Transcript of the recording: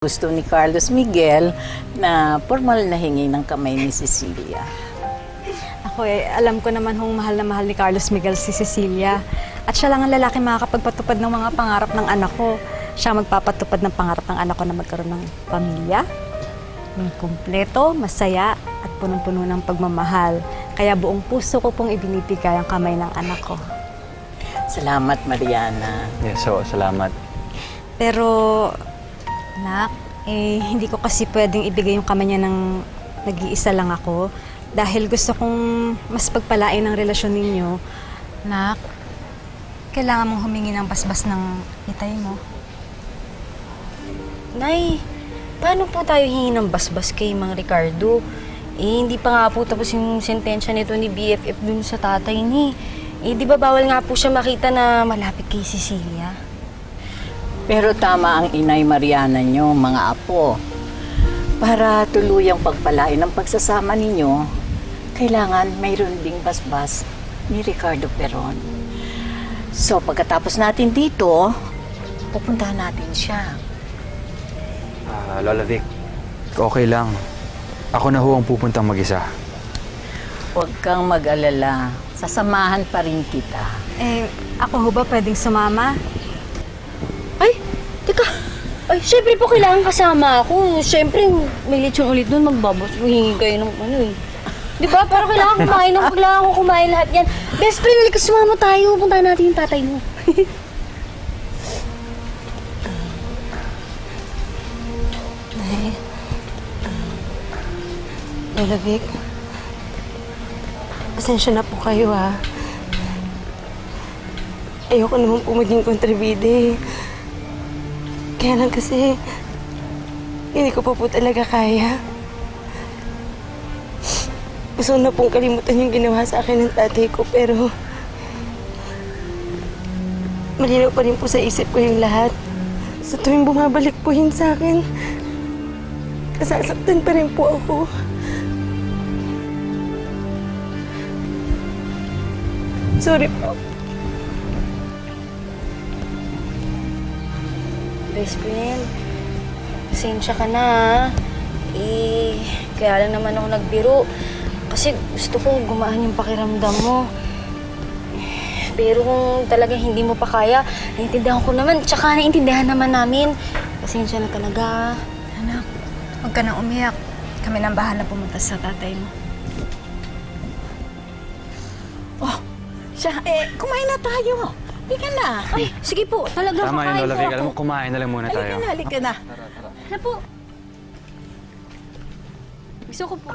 Gusto ni Carlos Miguel na formal na hingi ng kamay ni Cecilia. Ako alam ko naman mahal na mahal ni Carlos Miguel si Cecilia. At siya lang ang lalaki makakapagpatupad ng mga pangarap ng anak ko. Siya magpapatupad ng pangarap ng anak ko na magkaroon ng pamilya. Yung kumpleto, masaya, at punong-puno ng pagmamahal. Kaya buong puso ko pong ibinibigay ang kamay ng anak ko. Salamat, Mariana. Yes, so, salamat. Pero, Nak, hindi ko kasi pwedeng ibigay yung kamay niya ng nag-iisa lang ako. Dahil gusto kong mas pagpalain ang relasyon ninyo. Nak, kailangan mong humingi ng basbas ng itay mo. Nay, paano po tayo hingi ng basbas kay Mang Ricardo? Hindi pa nga po tapos yung sentensya nito ni BFF dun sa tatay ni. Di ba bawal nga po siya makita na malapit kay Cecilia? Pero tama ang inay Mariana nyo, mga apo. Para tuluyang pagpalain ang pagsasama ninyo, kailangan mayroon ding basbas ni Ricardo Peron. So, pagkatapos natin dito, pupuntahan natin siya. Lola Vic, okay lang. Ako na ho ang pupuntang mag-isa. Huwag kang mag-alala. Sasamahan pa rin kita. Ako ho ba pwedeng sumama? Ay, teka. Ay, syempre po kailangan kasama ako. Syempre, may lechon ulit doon. Magbabos. Hingi kayo ng ano eh. Di ba? Pero kailangan kumain ng kailangan ko kumain lahat yan. Best friend, halika sumama tayo. Puntahan natin yung tatay mo. Lola Vic, pasensya na po kayo ha. Ayoko naman po maging kontrabide. Kaya lang kasi, hindi ko pa po talaga kaya. Gusto na pong kalimutan yung ginawa sa akin ng tatay ko, pero malinaw pa rin po sa isip ko yung lahat. Sa tuwing bumabalik po yun sa akin, nasasaktan pa rin po ako. Sorry po. Best friend, pasensya ka na ha. Kaya lang naman ako nagbiro. Kasi gusto ko gumaan yung pakiramdam mo. Pero kung talagang hindi mo pa kaya, naiintindihan ko naman. Tsaka naiintindihan naman namin. Pasensya na talaga. Anak, huwag ka nang umiyak. Kami nang bahala pumunta sa tatay mo. Siya, kumain na tayo. Halika na. Ay, sige po. Talagang Tama yun, kakain Lola po Vic. ako. Alam mo, kumain na lang muna tayo. Halika na. Ano po? Gusto ko po.